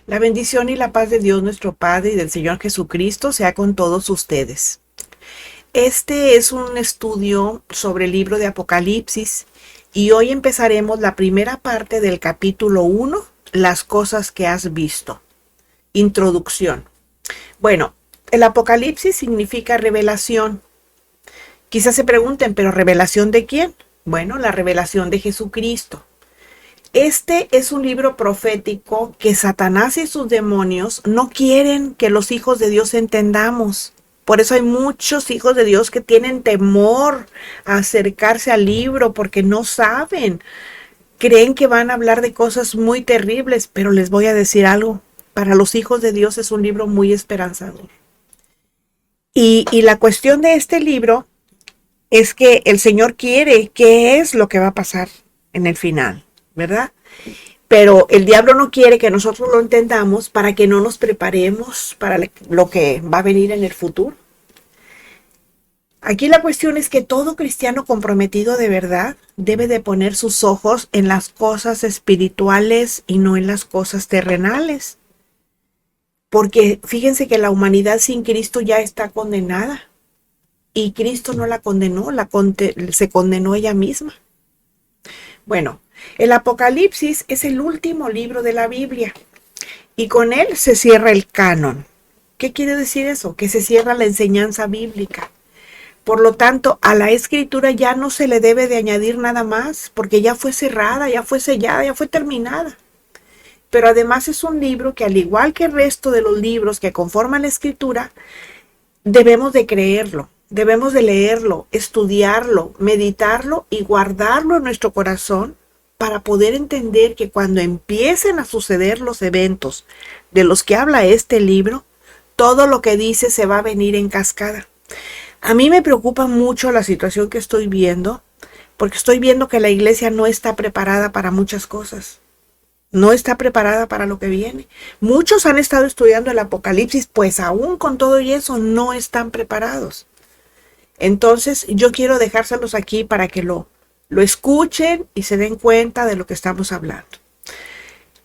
La bendición y la paz de Dios nuestro Padre y del Señor Jesucristo sea con todos ustedes. Este es un estudio sobre el libro de Apocalipsis y hoy empezaremos la primera parte del capítulo 1, las cosas que has visto. Introducción. Bueno, el Apocalipsis significa revelación. Quizás se pregunten, ¿pero revelación de quién? Bueno, la revelación de Jesucristo. Este es un libro profético que Satanás y sus demonios no quieren que los hijos de Dios entendamos. Por eso hay muchos hijos de Dios que tienen temor a acercarse al libro porque no saben. Creen que van a hablar de cosas muy terribles, pero les voy a decir algo. Para los hijos de Dios es un libro muy esperanzador. Y la cuestión de este libro es que el Señor quiere qué es lo que va a pasar en el final, ¿verdad? Pero el diablo no quiere que nosotros lo entendamos para que no nos preparemos para lo que va a venir en el futuro. Aquí la cuestión es que todo cristiano comprometido de verdad debe de poner sus ojos en las cosas espirituales y no en las cosas terrenales. Porque fíjense que la humanidad sin Cristo ya está condenada. Y Cristo no la condenó, se condenó ella misma. Bueno, el Apocalipsis es el último libro de la Biblia y con él se cierra el canon. ¿Qué quiere decir eso? Que se cierra la enseñanza bíblica. Por lo tanto, a la escritura ya no se le debe de añadir nada más, porque ya fue cerrada, ya fue sellada, ya fue terminada. Pero además es un libro que, al igual que el resto de los libros que conforman la escritura, debemos de creerlo. Debemos de leerlo, estudiarlo, meditarlo y guardarlo en nuestro corazón para poder entender que cuando empiecen a suceder los eventos de los que habla este libro, todo lo que dice se va a venir en cascada. A mí me preocupa mucho la situación que estoy viendo, porque estoy viendo que la iglesia no está preparada para muchas cosas. No está preparada para lo que viene. Muchos han estado estudiando el Apocalipsis, pues aún con todo y eso no están preparados. Entonces yo quiero dejárselos aquí para que lo escuchen y se den cuenta de lo que estamos hablando.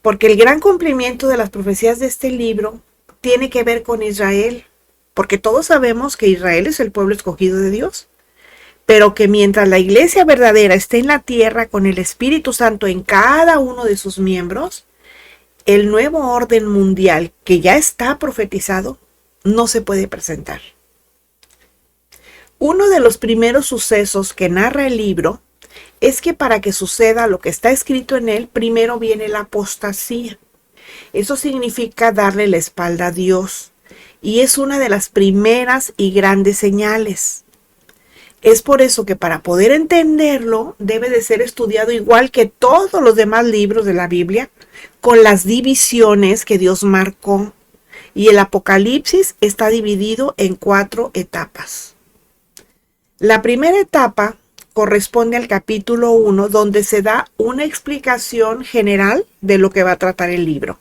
Porque el gran cumplimiento de las profecías de este libro tiene que ver con Israel. Porque todos sabemos que Israel es el pueblo escogido de Dios. Pero que mientras la iglesia verdadera esté en la tierra con el Espíritu Santo en cada uno de sus miembros, el nuevo orden mundial que ya está profetizado no se puede presentar. Uno de los primeros sucesos que narra el libro es que para que suceda lo que está escrito en él, primero viene la apostasía. Eso significa darle la espalda a Dios y es una de las primeras y grandes señales. Es por eso que para poder entenderlo debe de ser estudiado igual que todos los demás libros de la Biblia, con las divisiones que Dios marcó. Y el Apocalipsis está dividido en 4 etapas. La primera etapa corresponde al capítulo 1, donde se da una explicación general de lo que va a tratar el libro.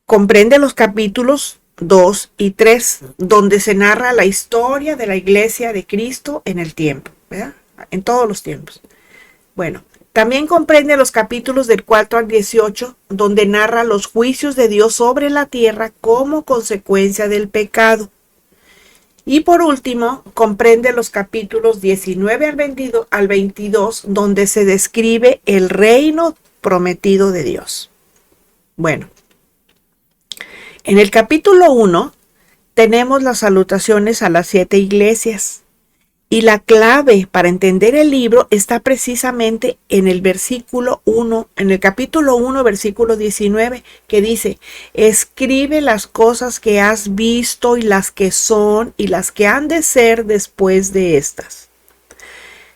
Comprende los capítulos 2 y 3, donde se narra la historia de la iglesia de Cristo en el tiempo, ¿verdad? En todos los tiempos. Bueno, también comprende los capítulos del 4 al 18, donde narra los juicios de Dios sobre la tierra como consecuencia del pecado. Y por último, comprende los capítulos 19 al 22, donde se describe el reino prometido de Dios. Bueno, en el capítulo 1 tenemos las salutaciones a las 7 iglesias. Y la clave para entender el libro está precisamente en el versículo 1, en el capítulo 1, versículo 19, que dice: escribe las cosas que has visto y las que son y las que han de ser después de estas.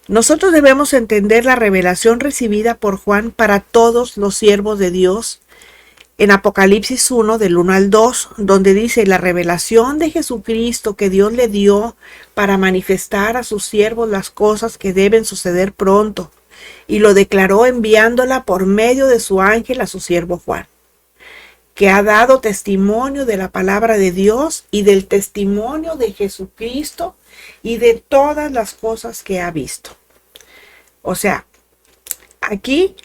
Nosotros debemos entender la revelación recibida por Juan para todos los siervos de Dios en Apocalipsis 1, del 1 al 2, donde dice la revelación de Jesucristo que Dios le dio para manifestar a sus siervos las cosas que deben suceder pronto, y lo declaró enviándola por medio de su ángel a su siervo Juan, que ha dado testimonio de la palabra de Dios y del testimonio de Jesucristo y de todas las cosas que ha visto. O sea, aquí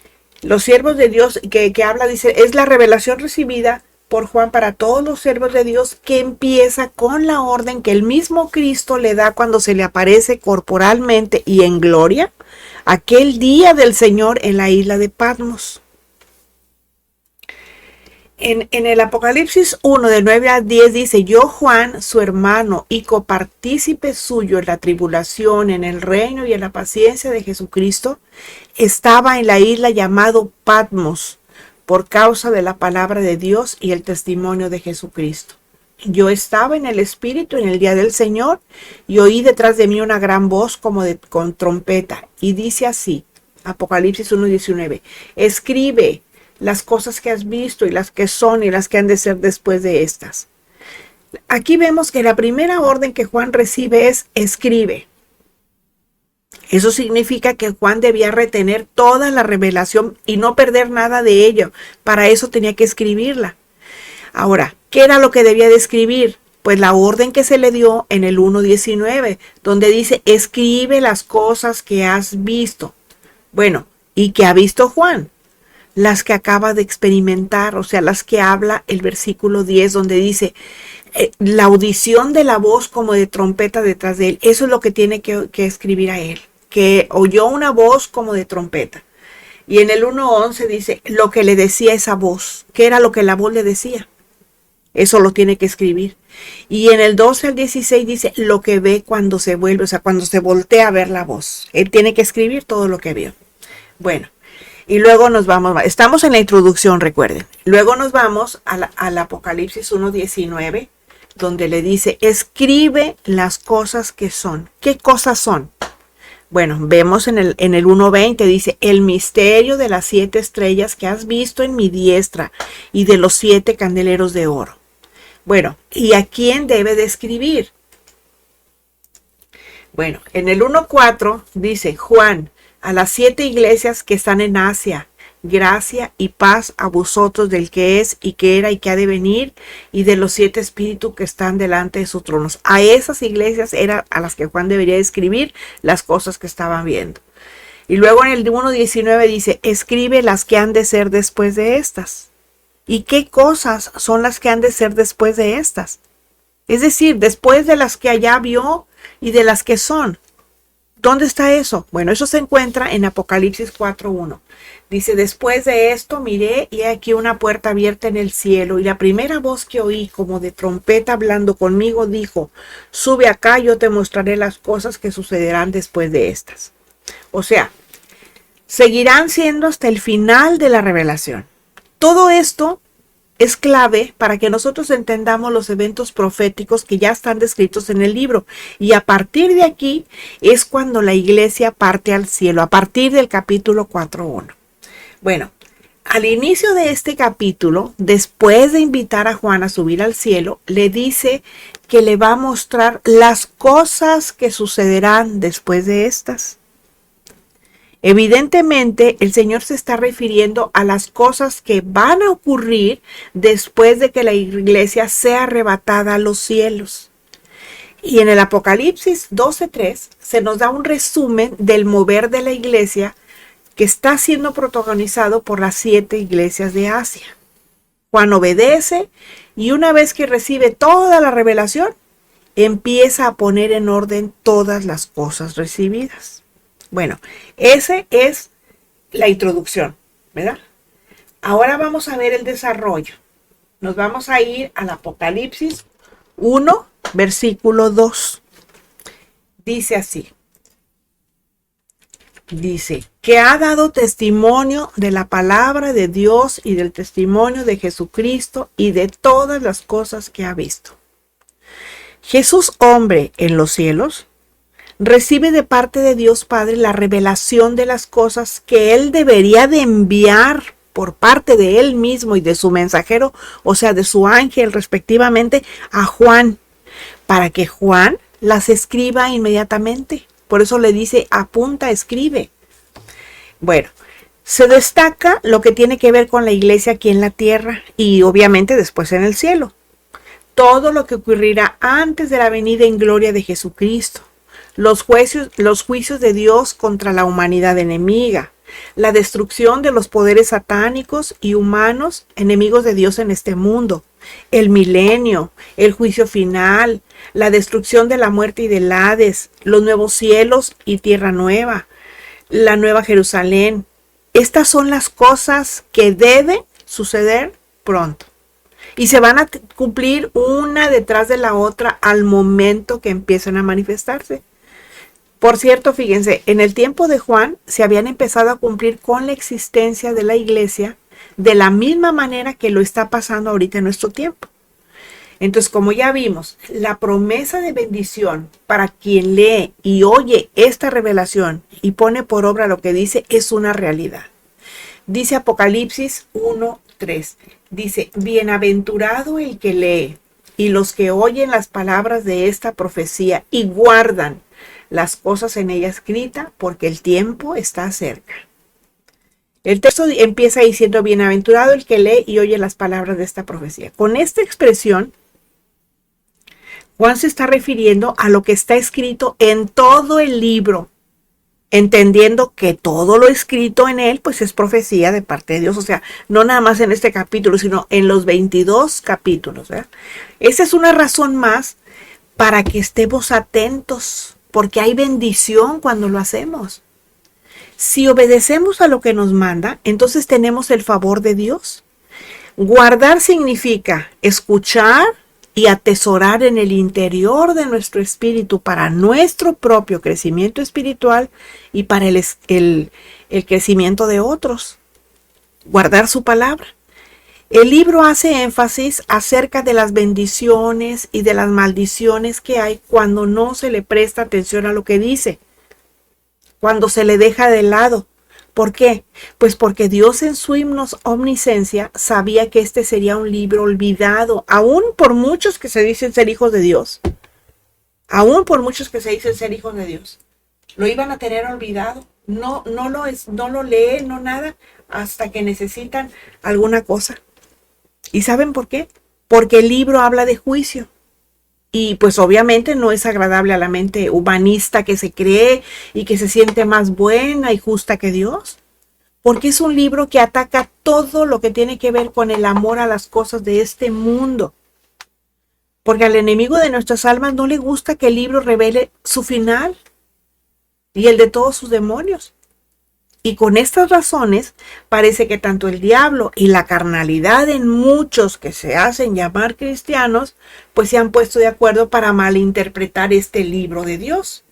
Los siervos de Dios que habla, dice, es la revelación recibida por Juan para todos los siervos de Dios, que empieza con la orden que el mismo Cristo le da cuando se le aparece corporalmente y en gloria aquel día del Señor en la isla de Patmos. En el Apocalipsis 1, de 9 a 10 dice, yo Juan, su hermano y copartícipe suyo en la tribulación, en el reino y en la paciencia de Jesucristo, estaba en la isla llamado Patmos por causa de la palabra de Dios y el testimonio de Jesucristo. Yo estaba en el Espíritu en el día del Señor y oí detrás de mí una gran voz como con trompeta y dice así, Apocalipsis 1:19, escribe las cosas que has visto y las que son y las que han de ser después de estas. Aquí vemos que la primera orden que Juan recibe es escribe. Eso significa que Juan debía retener toda la revelación y no perder nada de ello. Para eso tenía que escribirla. Ahora, ¿qué era lo que debía de escribir? Pues la orden que se le dio en el 1:19, donde dice, escribe las cosas que has visto. Bueno, ¿y qué ha visto Juan? Las que acaba de experimentar, o sea, las que habla el versículo 10, donde dice, la audición de la voz como de trompeta detrás de él. Eso es lo que tiene que escribir a él, que oyó una voz como de trompeta. Y en el 1:11 dice, lo que le decía esa voz, ¿qué era lo que la voz le decía? Eso lo tiene que escribir. Y en el 12 al 16 dice, lo que ve cuando se vuelve, o sea, cuando se voltea a ver la voz. Él tiene que escribir todo lo que vio. Bueno. Y luego nos vamos, estamos en la introducción, recuerden. Luego nos vamos al Apocalipsis 1:19, donde le dice, escribe las cosas que son. ¿Qué cosas son? Bueno, vemos en el 1:20, dice, el misterio de las 7 estrellas que has visto en mi diestra y de los 7 candeleros de oro. Bueno, ¿y a quién debe de escribir? Bueno, en el 1:4 dice, Juan, a las 7 iglesias que están en Asia, gracia y paz a vosotros del que es y que era y que ha de venir y de los 7 espíritus que están delante de sus tronos. A esas iglesias era a las que Juan debería escribir las cosas que estaban viendo. Y luego en el 1:19 dice, escribe las que han de ser después de estas. ¿Y qué cosas son las que han de ser después de estas? Es decir, después de las que allá vio y de las que son. ¿Dónde está eso? Bueno, eso se encuentra en Apocalipsis 4:1. Dice, después de esto miré y he aquí una puerta abierta en el cielo y la primera voz que oí como de trompeta hablando conmigo dijo, sube acá, yo te mostraré las cosas que sucederán después de estas. O sea, seguirán siendo hasta el final de la revelación. Todo esto es clave para que nosotros entendamos los eventos proféticos que ya están descritos en el libro. Y a partir de aquí es cuando la iglesia parte al cielo, a partir del capítulo 4:1. Bueno, al inicio de este capítulo, después de invitar a Juan a subir al cielo, le dice que le va a mostrar las cosas que sucederán después de estas. Evidentemente, el Señor se está refiriendo a las cosas que van a ocurrir después de que la iglesia sea arrebatada a los cielos. Y en el Apocalipsis 12:3 se nos da un resumen del mover de la iglesia que está siendo protagonizado por las 7 iglesias de Asia. Juan obedece y una vez que recibe toda la revelación, empieza a poner en orden todas las cosas recibidas. Bueno, esa es la introducción, ¿verdad? Ahora vamos a ver el desarrollo. Nos vamos a ir al Apocalipsis 1, versículo 2. Dice así. Dice, que ha dado testimonio de la palabra de Dios y del testimonio de Jesucristo y de todas las cosas que ha visto. Jesús, hombre en los cielos, recibe de parte de Dios Padre la revelación de las cosas que él debería de enviar por parte de él mismo y de su mensajero, o sea, de su ángel respectivamente, a Juan, para que Juan las escriba inmediatamente. Por eso le dice, apunta, escribe. Bueno, se destaca lo que tiene que ver con la iglesia aquí en la tierra y obviamente después en el cielo. Todo lo que ocurrirá antes de la venida en gloria de Jesucristo. Los juicios de Dios contra la humanidad enemiga, la destrucción de los poderes satánicos y humanos, enemigos de Dios en este mundo, el milenio, el juicio final, la destrucción de la muerte y del Hades, los nuevos cielos y tierra nueva, la nueva Jerusalén. Estas son las cosas que deben suceder pronto. Y se van a cumplir una detrás de la otra al momento que empiezan a manifestarse. Por cierto, fíjense, en el tiempo de Juan se habían empezado a cumplir con la existencia de la iglesia de la misma manera que lo está pasando ahorita en nuestro tiempo. Entonces, como ya vimos, la promesa de bendición para quien lee y oye esta revelación y pone por obra lo que dice es una realidad. Dice Apocalipsis 1:3. Dice, bienaventurado el que lee y los que oyen las palabras de esta profecía y guardan las cosas en ella escritas, porque el tiempo está cerca. El texto empieza diciendo, bienaventurado el que lee y oye las palabras de esta profecía. Con esta expresión, Juan se está refiriendo a lo que está escrito en todo el libro, entendiendo que todo lo escrito en él, pues es profecía de parte de Dios. O sea, no nada más en este capítulo, sino en los 22 capítulos. ¿Verdad? Esa es una razón más para que estemos atentos, porque hay bendición cuando lo hacemos. Si obedecemos a lo que nos manda, entonces tenemos el favor de Dios. Guardar significa escuchar y atesorar en el interior de nuestro espíritu para nuestro propio crecimiento espiritual y para el crecimiento de otros. Guardar su palabra. El libro hace énfasis acerca de las bendiciones y de las maldiciones que hay cuando no se le presta atención a lo que dice, cuando se le deja de lado. ¿Por qué? Pues porque Dios en su omnisciencia sabía que este sería un libro olvidado, aún por muchos que se dicen ser hijos de Dios. Aún por muchos que se dicen ser hijos de Dios. Lo iban a tener olvidado. No lo leen, no nada, hasta que necesitan alguna cosa. ¿Y saben por qué? Porque el libro habla de juicio. Y pues obviamente no es agradable a la mente humanista que se cree y que se siente más buena y justa que Dios. Porque es un libro que ataca todo lo que tiene que ver con el amor a las cosas de este mundo. Porque al enemigo de nuestras almas no le gusta que el libro revele su final y el de todos sus demonios. Y con estas razones parece que tanto el diablo y la carnalidad en muchos que se hacen llamar cristianos, pues se han puesto de acuerdo para malinterpretar este libro de Dios.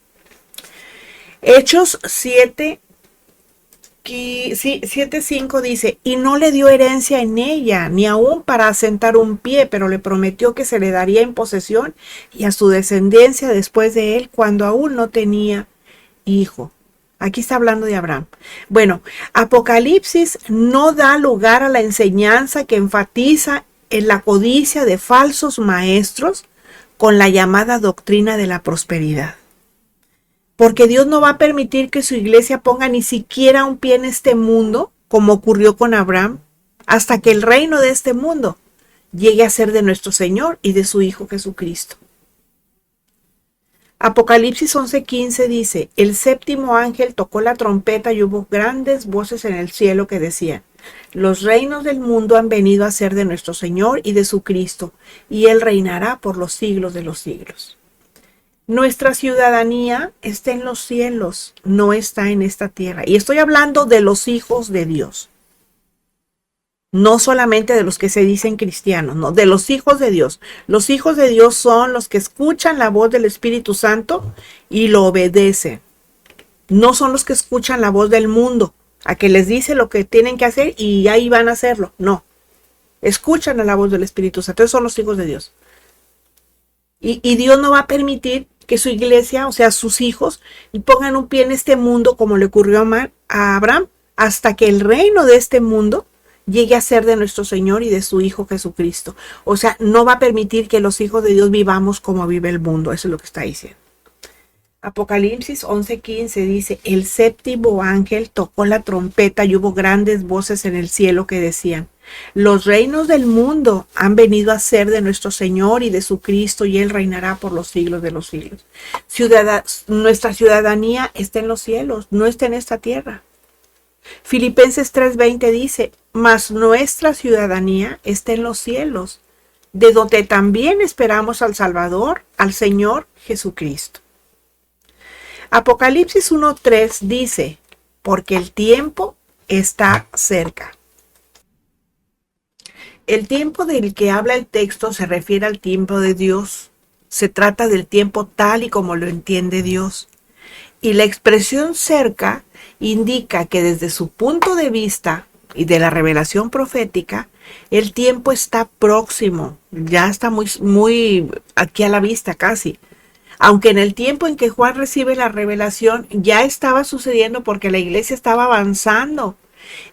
Hechos 7:5 dice, y no le dio herencia en ella, ni aún para asentar un pie, pero le prometió que se le daría en posesión y a su descendencia después de él cuando aún no tenía hijo. Aquí está hablando de Abraham. Bueno, Apocalipsis no da lugar a la enseñanza que enfatiza en la codicia de falsos maestros con la llamada doctrina de la prosperidad. Porque Dios no va a permitir que su iglesia ponga ni siquiera un pie en este mundo, como ocurrió con Abraham, hasta que el reino de este mundo llegue a ser de nuestro Señor y de su Hijo Jesucristo. Apocalipsis 11:15 dice, el séptimo ángel tocó la trompeta y hubo grandes voces en el cielo que decían, los reinos del mundo han venido a ser de nuestro Señor y de su Cristo, y Él reinará por los siglos de los siglos. Nuestra ciudadanía está en los cielos, no está en esta tierra. Y estoy hablando de los hijos de Dios. No solamente de los que se dicen cristianos, no, de los hijos de Dios. Los hijos de Dios son los que escuchan la voz del Espíritu Santo y lo obedecen. No son los que escuchan la voz del mundo, a que les dice lo que tienen que hacer y ahí van a hacerlo. No, escuchan a la voz del Espíritu Santo. Esos son los hijos de Dios. Y Dios no va a permitir que su iglesia, o sea, sus hijos, pongan un pie en este mundo como le ocurrió a Abraham, hasta que el reino de este mundo llegue a ser de nuestro Señor y de su Hijo Jesucristo. O sea, no va a permitir que los hijos de Dios vivamos como vive el mundo. Eso es lo que está diciendo. Apocalipsis 11:15 dice, el séptimo ángel tocó la trompeta y hubo grandes voces en el cielo que decían, los reinos del mundo han venido a ser de nuestro Señor y de su Cristo y Él reinará por los siglos de los siglos. Nuestra ciudadanía está en los cielos, no está en esta tierra. Filipenses 3:20 dice, mas nuestra ciudadanía está en los cielos, de donde también esperamos al Salvador, al Señor Jesucristo. Apocalipsis 1:3 dice, porque el tiempo está cerca. El tiempo del que habla el texto se refiere al tiempo de Dios. Se trata del tiempo tal y como lo entiende Dios. Y la expresión cerca indica que desde su punto de vista y de la revelación profética, el tiempo está próximo, ya está muy aquí a la vista casi. Aunque en el tiempo en que Juan recibe la revelación ya estaba sucediendo porque la iglesia estaba avanzando.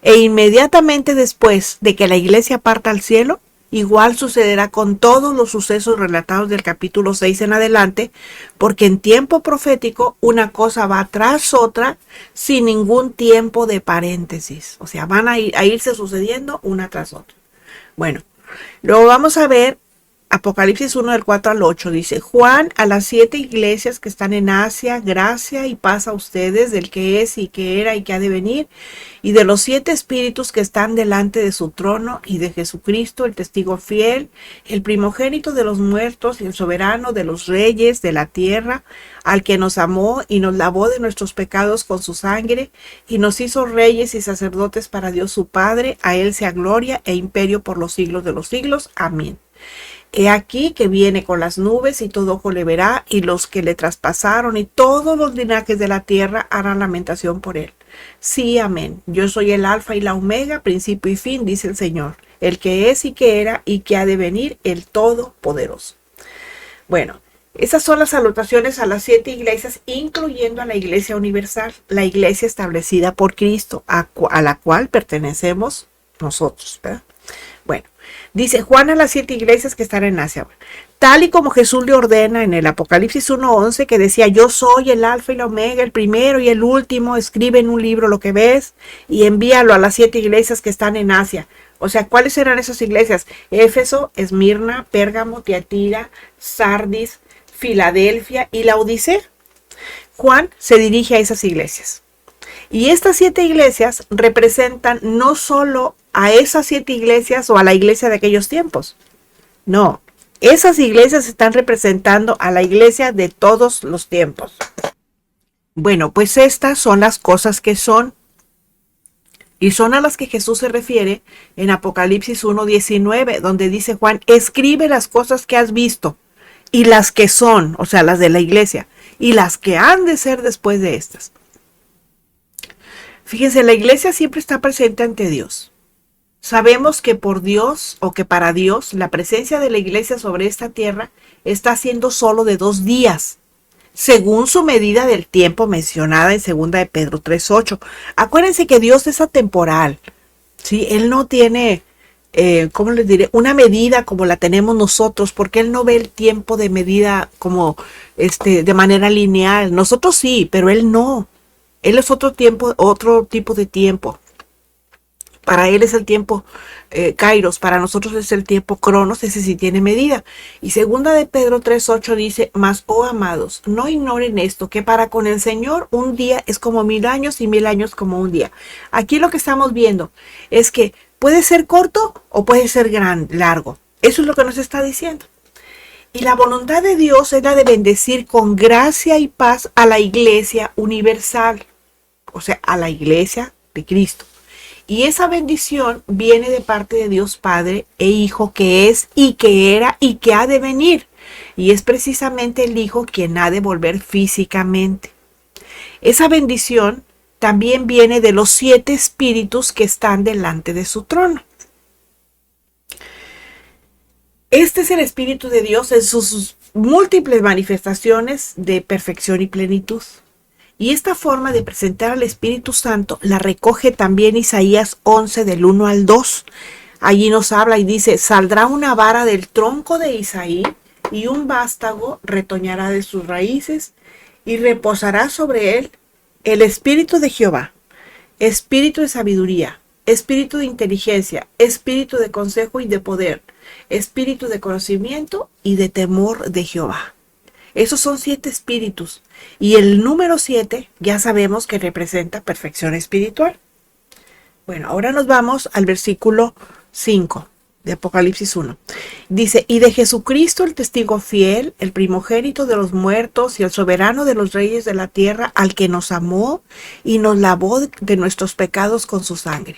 E inmediatamente después de que la iglesia parta al cielo, igual sucederá con todos los sucesos relatados del capítulo 6 en adelante, porque en tiempo profético una cosa va tras otra sin ningún tiempo de paréntesis. O sea, van a irse sucediendo una tras otra. Bueno, luego vamos a ver Apocalipsis 1 del 4 al 8 dice, Juan a las 7 iglesias que están en Asia, gracia y paz a ustedes del que es y que era y que ha de venir, y de los 7 espíritus que están delante de su trono y de Jesucristo, el testigo fiel, el primogénito de los muertos y el soberano de los reyes de la tierra, al que nos amó y nos lavó de nuestros pecados con su sangre y nos hizo reyes y sacerdotes para Dios su Padre, a él sea gloria e imperio por los siglos de los siglos. Amén. He aquí que viene con las nubes y todo ojo le verá y los que le traspasaron y todos los linajes de la tierra harán lamentación por él. Sí, amén. Yo soy el alfa y la omega, principio y fin, dice el Señor, el que es y que era y que ha de venir, el Todopoderoso. Bueno, esas son las salutaciones a las 7 iglesias, incluyendo a la Iglesia Universal, la iglesia establecida por Cristo, a la cual pertenecemos nosotros, ¿verdad? Bueno, dice Juan a las 7 iglesias que están en Asia, tal y como Jesús le ordena en el Apocalipsis 1:11, que decía, yo soy el alfa y la omega, el primero y el último, escribe en un libro lo que ves y envíalo a las 7 iglesias que están en Asia. O sea, ¿cuáles eran esas iglesias? Éfeso, Esmirna, Pérgamo, Tiatira, Sardis, Filadelfia y Laodicea. Juan se dirige a esas iglesias. Y estas 7 iglesias representan no solo a esas 7 iglesias o a la iglesia de aquellos tiempos. No, esas iglesias están representando a la iglesia de todos los tiempos. Bueno, pues estas son las cosas que son. Y son a las que Jesús se refiere en Apocalipsis 1:19, donde dice Juan, escribe las cosas que has visto y las que son, o sea, las de la iglesia, y las que han de ser después de estas. Fíjense, la iglesia siempre está presente ante Dios. Sabemos que por Dios o que para Dios la presencia de la iglesia sobre esta tierra está siendo solo de 2 días, según su medida del tiempo mencionada en 2 de Pedro 3:8. Acuérdense que Dios es atemporal, ¿sí? Él no tiene, ¿cómo les diré? Una medida como la tenemos nosotros, porque Él no ve el tiempo de medida como de manera lineal. Nosotros sí, pero Él no. Él es otro tipo de tiempo. Para Él es el tiempo Kairos, para nosotros es el tiempo Cronos, ese sí tiene medida. Y 2 de Pedro 3:8 dice, mas, oh amados, no ignoren esto, que para con el Señor un día es como 1000 años y 1000 años como un día. Aquí lo que estamos viendo es que puede ser corto o puede ser largo. Eso es lo que nos está diciendo. Y la voluntad de Dios es la de bendecir con gracia y paz a la iglesia universal, o sea, a la iglesia de Cristo. Y esa bendición viene de parte de Dios Padre e Hijo, que es y que era y que ha de venir. Y es precisamente el Hijo quien ha de volver físicamente. Esa bendición también viene de los 7 espíritus que están delante de su trono. Este es el Espíritu de Dios en sus múltiples manifestaciones de perfección y plenitud. Y esta forma de presentar al Espíritu Santo la recoge también Isaías 11 del 1 al 2. Allí nos habla y dice, saldrá una vara del tronco de Isaí y un vástago retoñará de sus raíces y reposará sobre él el Espíritu de Jehová, Espíritu de sabiduría, Espíritu de inteligencia, Espíritu de consejo y de poder, Espíritu de conocimiento y de temor de Jehová. Esos son 7 espíritus. Y el número 7 ya sabemos que representa perfección espiritual. Bueno, ahora nos vamos al versículo 5 de Apocalipsis 1. Dice, y de Jesucristo el testigo fiel, el primogénito de los muertos y el soberano de los reyes de la tierra, al que nos amó y nos lavó de nuestros pecados con su sangre.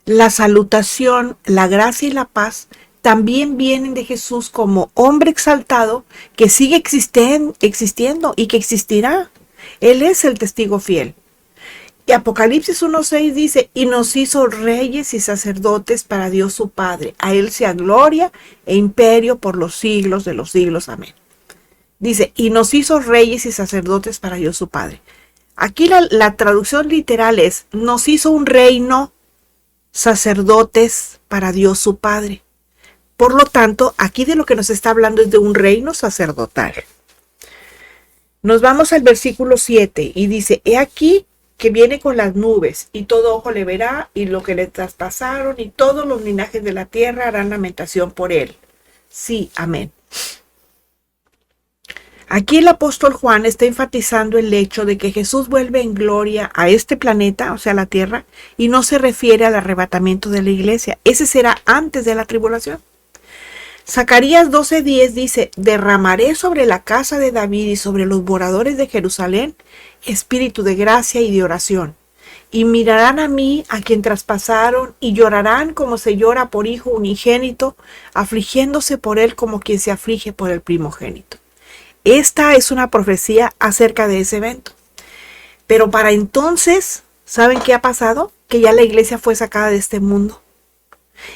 La salutación, la gracia y la paz también vienen de Jesús como hombre exaltado que sigue existiendo y que existirá. Él es el testigo fiel. Y Apocalipsis 1:6 dice, y nos hizo reyes y sacerdotes para Dios su Padre. A Él sea gloria e imperio por los siglos de los siglos. Amén. Dice, y nos hizo reyes y sacerdotes para Dios su Padre. Aquí la traducción literal es, nos hizo un reino, sacerdotes para Dios su Padre. Por lo tanto, aquí de lo que nos está hablando es de un reino sacerdotal. Nos vamos al versículo 7 y dice, he aquí que viene con las nubes, y todo ojo le verá, y lo que le traspasaron, y todos los linajes de la tierra harán lamentación por él. Sí, amén. Aquí el apóstol Juan está enfatizando el hecho de que Jesús vuelve en gloria a este planeta, o sea, la tierra, y no se refiere al arrebatamiento de la iglesia. Ese será antes de la tribulación. Zacarías 12:10 dice, derramaré sobre la casa de David y sobre los moradores de Jerusalén espíritu de gracia y de oración. Y mirarán a mí, a quien traspasaron, y llorarán como se llora por hijo unigénito, afligiéndose por él como quien se aflige por el primogénito. Esta es una profecía acerca de ese evento. Pero para entonces, ¿saben qué ha pasado? Que ya la iglesia fue sacada de este mundo.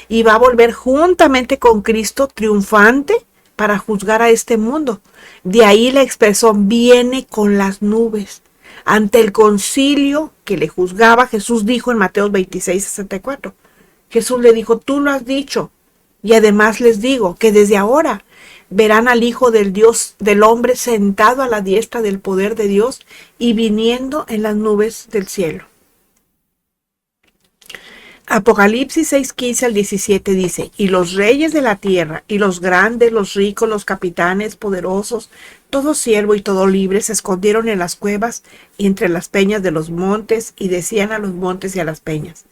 Y va a volver juntamente con Cristo triunfante para juzgar a este mundo. De ahí la expresión viene con las nubes. Ante el concilio que le juzgaba, Jesús dijo en Mateo 26:64. Jesús le dijo, tú lo has dicho. Y además les digo que desde ahora verán al Hijo del Dios, del hombre sentado a la diestra del poder de Dios y viniendo en las nubes del cielo. Apocalipsis 6:15 al 17 dice, y los reyes de la tierra, y los grandes, los ricos, los capitanes, poderosos, todo siervo y todo libre se escondieron en las cuevas y entre las peñas de los montes, y decían a los montes y a las peñas,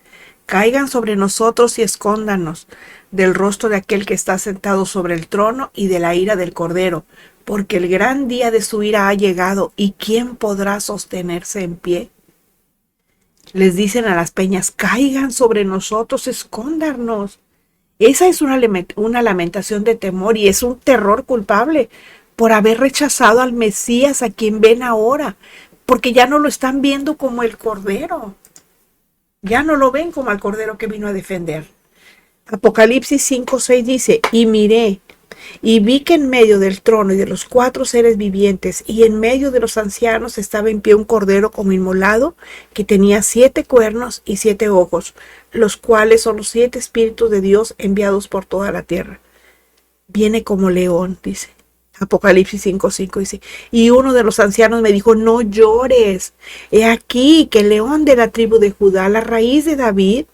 caigan sobre nosotros y escóndanos del rostro de aquel que está sentado sobre el trono y de la ira del Cordero, porque el gran día de su ira ha llegado, y ¿quién podrá sostenerse en pie? Les dicen a las peñas, caigan sobre nosotros, escóndanos. Esa es una lamentación de temor y es un terror culpable por haber rechazado al Mesías a quien ven ahora, porque ya no lo están viendo como el Cordero. Ya no lo ven como al Cordero que vino a defender. Apocalipsis 5:6 dice, y miré, y vi que en medio del trono y de los 4 seres vivientes y en medio de los ancianos estaba en pie un cordero como inmolado que tenía 7 cuernos y 7 ojos, los cuales son los 7 espíritus de Dios enviados por toda la tierra. Viene como león, dice. Apocalipsis 5:5 dice, y uno de los ancianos me dijo, no llores, he aquí que el león de la tribu de Judá, la raíz de David,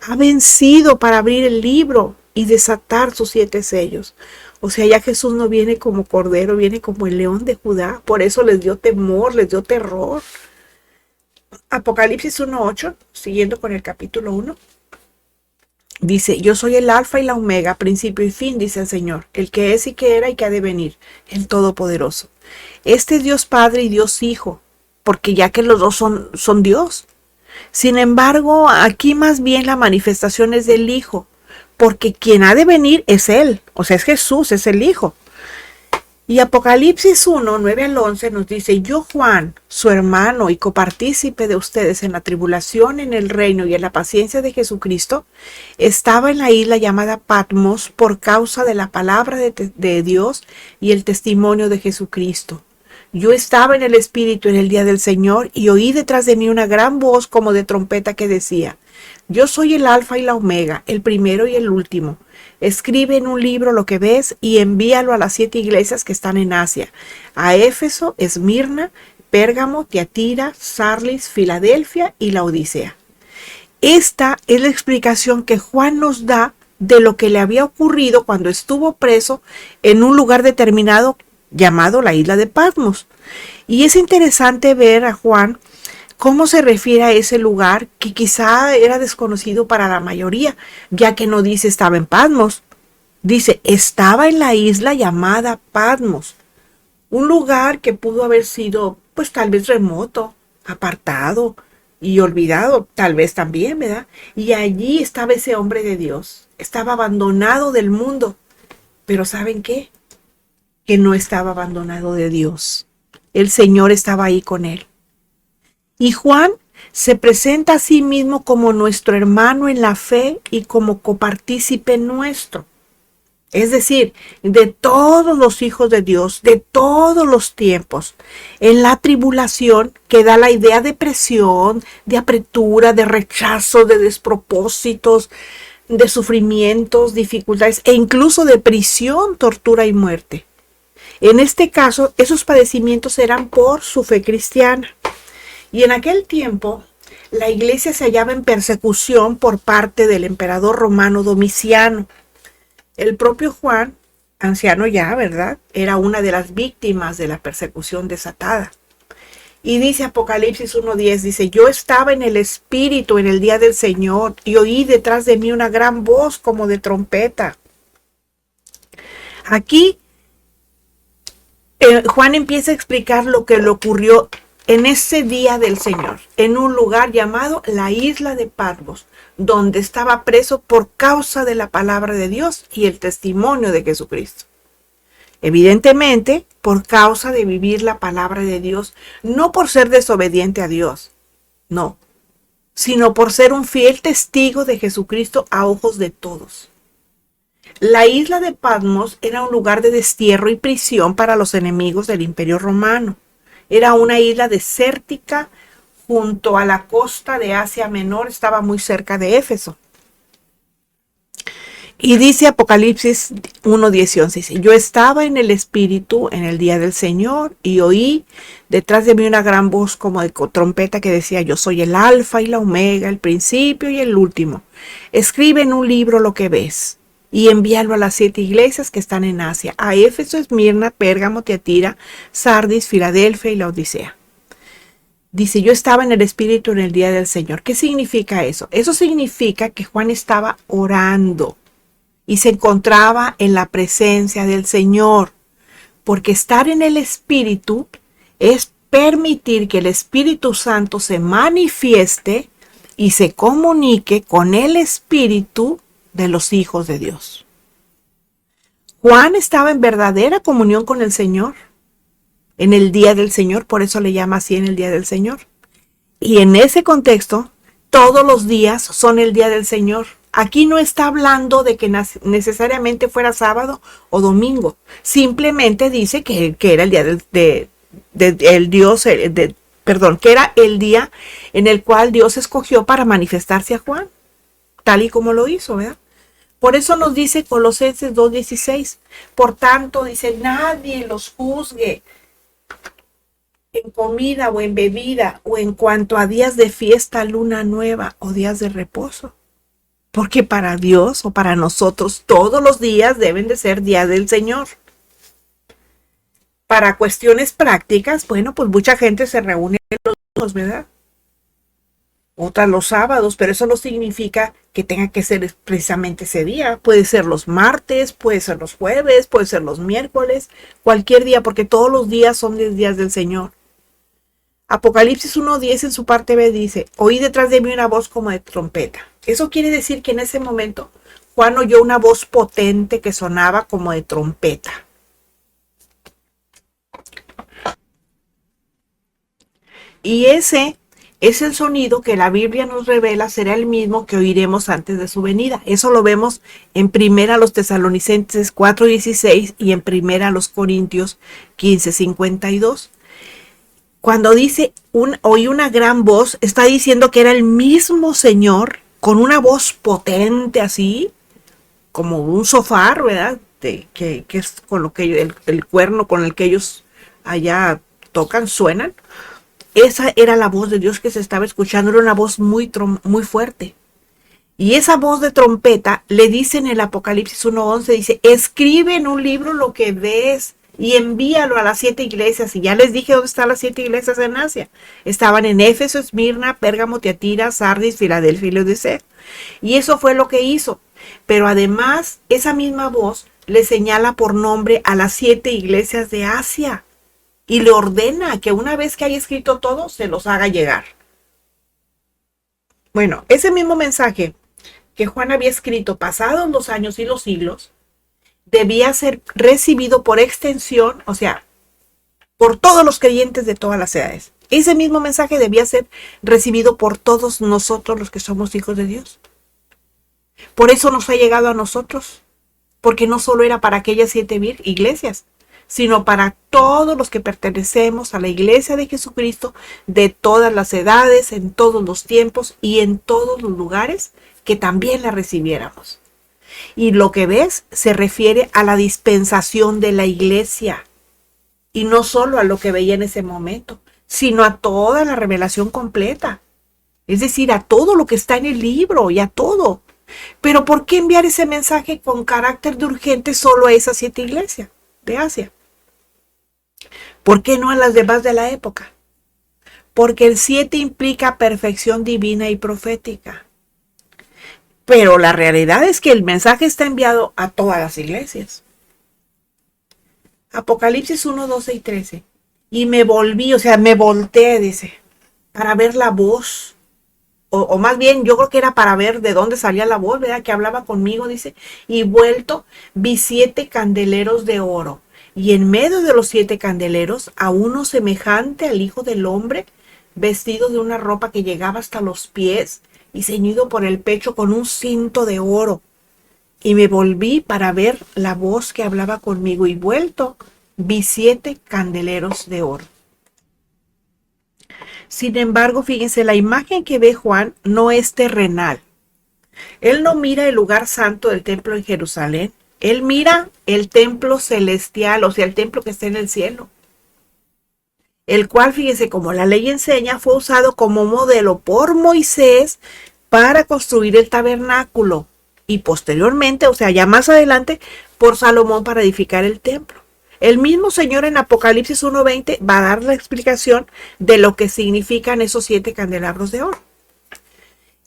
ha vencido para abrir el libro y desatar sus 7 sellos. O sea, ya Jesús no viene como cordero, viene como el león de Judá. Por eso les dio temor, les dio terror. Apocalipsis 1:8, siguiendo con el capítulo 1, dice, yo soy el alfa y la omega, principio y fin, dice el Señor, el que es y que era y que ha de venir, el Todopoderoso. Este es Dios Padre y Dios Hijo, porque ya que los dos son Dios. Sin embargo, aquí más bien la manifestación es del Hijo, porque quien ha de venir es Él, o sea, es Jesús, es el Hijo. Y Apocalipsis 1:9 al 11 nos dice, yo Juan, su hermano y copartícipe de ustedes en la tribulación, en el reino y en la paciencia de Jesucristo, estaba en la isla llamada Patmos por causa de la palabra de Dios y el testimonio de Jesucristo. Yo estaba en el Espíritu en el día del Señor y oí detrás de mí una gran voz como de trompeta que decía, yo soy el alfa y la omega, el primero y el último. Escribe en un libro lo que ves y envíalo a las 7 iglesias que están en Asia, a Éfeso, Esmirna, Pérgamo, Tiatira, Sardis, Filadelfia y Laodicea. Esta es la explicación que Juan nos da de lo que le había ocurrido cuando estuvo preso en un lugar determinado llamado la isla de Patmos. Y es interesante ver a Juan ¿Cómo se refiere a ese lugar que quizá era desconocido para la mayoría, ya que no dice estaba en Patmos? Dice, estaba en la isla llamada Patmos, un lugar que pudo haber sido, pues tal vez remoto, apartado y olvidado, tal vez también, ¿verdad? Y allí estaba ese hombre de Dios, estaba abandonado del mundo, pero ¿saben qué? Que no estaba abandonado de Dios. El Señor estaba ahí con él. Y Juan se presenta a sí mismo como nuestro hermano en la fe y como copartícipe nuestro. Es decir, de todos los hijos de Dios, de todos los tiempos, en la tribulación que da la idea de presión, de apretura, de rechazo, de despropósitos, de sufrimientos, dificultades e incluso de prisión, tortura y muerte. En este caso, esos padecimientos eran por su fe cristiana. Y en aquel tiempo, la iglesia se hallaba en persecución por parte del emperador romano Domiciano. El propio Juan, anciano ya, ¿verdad?, era una de las víctimas de la persecución desatada. Y dice Apocalipsis 1:10, dice, yo estaba en el Espíritu en el día del Señor y oí detrás de mí una gran voz como de trompeta. Aquí Juan empieza a explicar lo que le ocurrió en ese día del Señor, en un lugar llamado la isla de Patmos, donde estaba preso por causa de la palabra de Dios y el testimonio de Jesucristo. Evidentemente, por causa de vivir la palabra de Dios, no por ser desobediente a Dios, no, sino por ser un fiel testigo de Jesucristo a ojos de todos. La isla de Patmos era un lugar de destierro y prisión para los enemigos del Imperio Romano. Era una isla desértica junto a la costa de Asia Menor, estaba muy cerca de Éfeso. Y dice Apocalipsis 1:10, dice, yo estaba en el Espíritu en el día del Señor y oí detrás de mí una gran voz como de trompeta que decía, yo soy el Alfa y la Omega, el principio y el último. Escribe en un libro lo que ves y envíalo a las 7 iglesias que están en Asia, a Éfeso, Esmirna, Pérgamo, Tiatira, Sardis, Filadelfia y la Odisea. Dice, yo estaba en el Espíritu en el día del Señor. ¿Qué significa eso? Eso significa que Juan estaba orando y se encontraba en la presencia del Señor, porque estar en el Espíritu es permitir que el Espíritu Santo se manifieste y se comunique con el Espíritu de los hijos de Dios. Juan estaba en verdadera comunión con el Señor en el día del Señor, por eso le llama así, en el día del Señor. Y en ese contexto, todos los días son el día del Señor. Aquí no está hablando de que necesariamente fuera sábado o domingo. Simplemente dice que era el día el Dios, que era el día en el cual Dios escogió para manifestarse a Juan, tal y como lo hizo, ¿verdad? Por eso nos dice Colosenses 2:16. Por tanto, dice, nadie los juzgue en comida o en bebida o en cuanto a días de fiesta, luna nueva o días de reposo. Porque para Dios o para nosotros todos los días deben de ser día del Señor. Para cuestiones prácticas, bueno, pues mucha gente se reúne los domingos, ¿verdad? Otras los sábados, pero eso no significa que tenga que ser precisamente ese día. Puede ser los martes, puede ser los jueves, puede ser los miércoles, cualquier día, porque todos los días son los días del Señor. Apocalipsis 1:10 en su parte B dice, oí detrás de mí una voz como de trompeta. Eso quiere decir que en ese momento Juan oyó una voz potente que sonaba como de trompeta. Y ese es el sonido que la Biblia nos revela será el mismo que oiremos antes de su venida. Eso lo vemos en 1 Tesalonicenses 4:16 y en 1 Corintios 15:52. Cuando dice oí una gran voz, está diciendo que era el mismo Señor con una voz potente así, como un sofar, ¿verdad? Que es con lo que el cuerno con el que ellos allá tocan, suenan. Esa era la voz de Dios que se estaba escuchando, era una voz muy fuerte. Y esa voz de trompeta le dice en el Apocalipsis 1:11, dice, escribe en un libro lo que ves y envíalo a las 7 iglesias. Y ya les dije dónde están las 7 iglesias en Asia. Estaban en Éfeso, Esmirna, Pérgamo, Tiatira, Sardis, Filadelfia y Laodicea. Y eso fue lo que hizo. Pero además, esa misma voz le señala por nombre a las 7 iglesias de Asia y le ordena que una vez que haya escrito todo, se los haga llegar. Bueno, ese mismo mensaje que Juan había escrito pasados los años y los siglos, debía ser recibido por extensión, o sea, por todos los creyentes de todas las edades. Ese mismo mensaje debía ser recibido por todos nosotros los que somos hijos de Dios. Por eso nos ha llegado a nosotros, porque no solo era para aquellas 7 iglesias, sino para todos los que pertenecemos a la iglesia de Jesucristo de todas las edades, en todos los tiempos y en todos los lugares, que también la recibiéramos. Y lo que ves se refiere a la dispensación de la iglesia, y no solo a lo que veía en ese momento, sino a toda la revelación completa, es decir, a todo lo que está en el libro y a todo. Pero ¿por qué enviar ese mensaje con carácter de urgente solo a esas 7 iglesias de Asia? ¿Por qué no a las demás de la época? Porque el 7 implica perfección divina y profética. Pero la realidad es que el mensaje está enviado a todas las iglesias. Apocalipsis 1, 12 y 13. Y me volví, o sea, me volteé, dice, para ver la voz. O más bien, yo creo que era para ver de dónde salía la voz, ¿verdad? Que hablaba conmigo, dice. Y vuelto, vi 7 candeleros de oro. Y en medio de los 7 candeleros, a uno semejante al Hijo del Hombre, vestido de una ropa que llegaba hasta los pies y ceñido por el pecho con un cinto de oro. Y me volví para ver la voz que hablaba conmigo, y vuelto, vi 7 candeleros de oro. Sin embargo, fíjense, la imagen que ve Juan no es terrenal. Él no mira el lugar santo del templo en Jerusalén. Él mira el templo celestial, o sea, el templo que está en el cielo. El cual, fíjense, como la ley enseña, fue usado como modelo por Moisés para construir el tabernáculo. Y posteriormente, o sea, ya más adelante, por Salomón para edificar el templo. El mismo Señor en Apocalipsis 1:20 va a dar la explicación de lo que significan esos 7 candelabros de oro.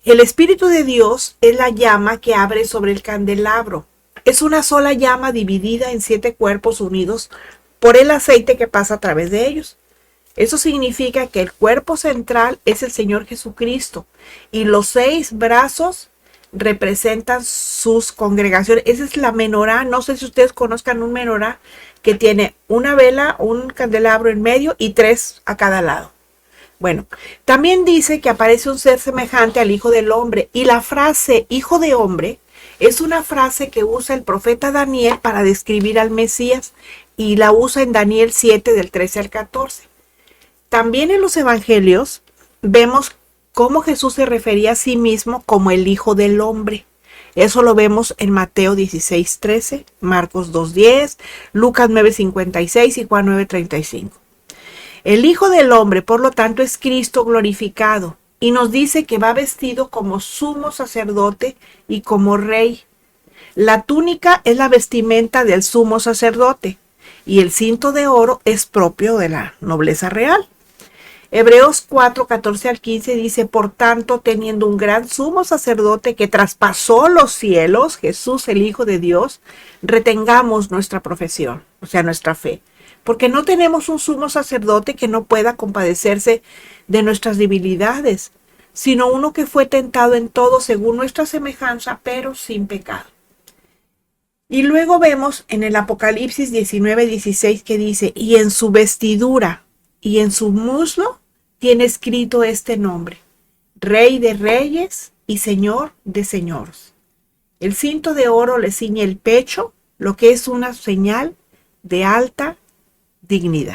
El Espíritu de Dios es la llama que abre sobre el candelabro. Es una sola llama dividida en 7 cuerpos unidos por el aceite que pasa a través de ellos. Eso significa que el cuerpo central es el Señor Jesucristo y los 6 brazos representan sus congregaciones. Esa es la menorá. No sé si ustedes conozcan un menorá que tiene una vela, un candelabro en medio y 3 a cada lado. Bueno, también dice que aparece un ser semejante al Hijo del Hombre, y la frase Hijo de Hombre es una frase que usa el profeta Daniel para describir al Mesías, y la usa en Daniel 7 del 13 al 14. También en los evangelios vemos cómo Jesús se refería a sí mismo como el Hijo del Hombre. Eso lo vemos en Mateo 16:13, Marcos 2:10, Lucas 9:56 y Juan 9:35. El Hijo del Hombre, por lo tanto, es Cristo glorificado, y nos dice que va vestido como sumo sacerdote y como rey. La túnica es la vestimenta del sumo sacerdote, y el cinto de oro es propio de la nobleza real. Hebreos 4, 14 al 15 dice: por tanto, teniendo un gran sumo sacerdote que traspasó los cielos, Jesús el Hijo de Dios, retengamos nuestra profesión, o sea, nuestra fe. Porque no tenemos un sumo sacerdote que no pueda compadecerse de nuestras debilidades, sino uno que fue tentado en todo según nuestra semejanza, pero sin pecado. Y luego vemos en el Apocalipsis 19:16 que dice: y en su vestidura y en su muslo tiene escrito este nombre: Rey de Reyes y Señor de Señores. El cinto de oro le ciñe el pecho, lo que es una señal de alta dignidad.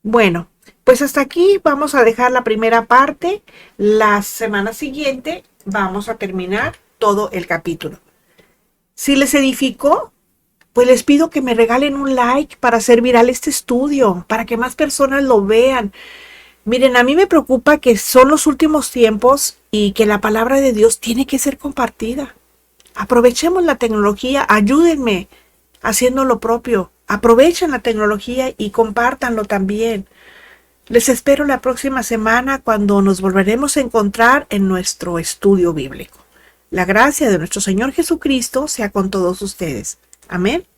Bueno, pues hasta aquí vamos a dejar la primera parte. La semana siguiente vamos a terminar todo el capítulo. Si les edificó, pues les pido que me regalen un like para hacer viral este estudio, para que más personas lo vean. Miren, a mí me preocupa que son los últimos tiempos y que la palabra de Dios tiene que ser compartida. Aprovechemos la tecnología, ayúdenme haciendo lo propio. Aprovechen la tecnología y compártanlo también. Les espero la próxima semana cuando nos volveremos a encontrar en nuestro estudio bíblico. La gracia de nuestro Señor Jesucristo sea con todos ustedes. Amén.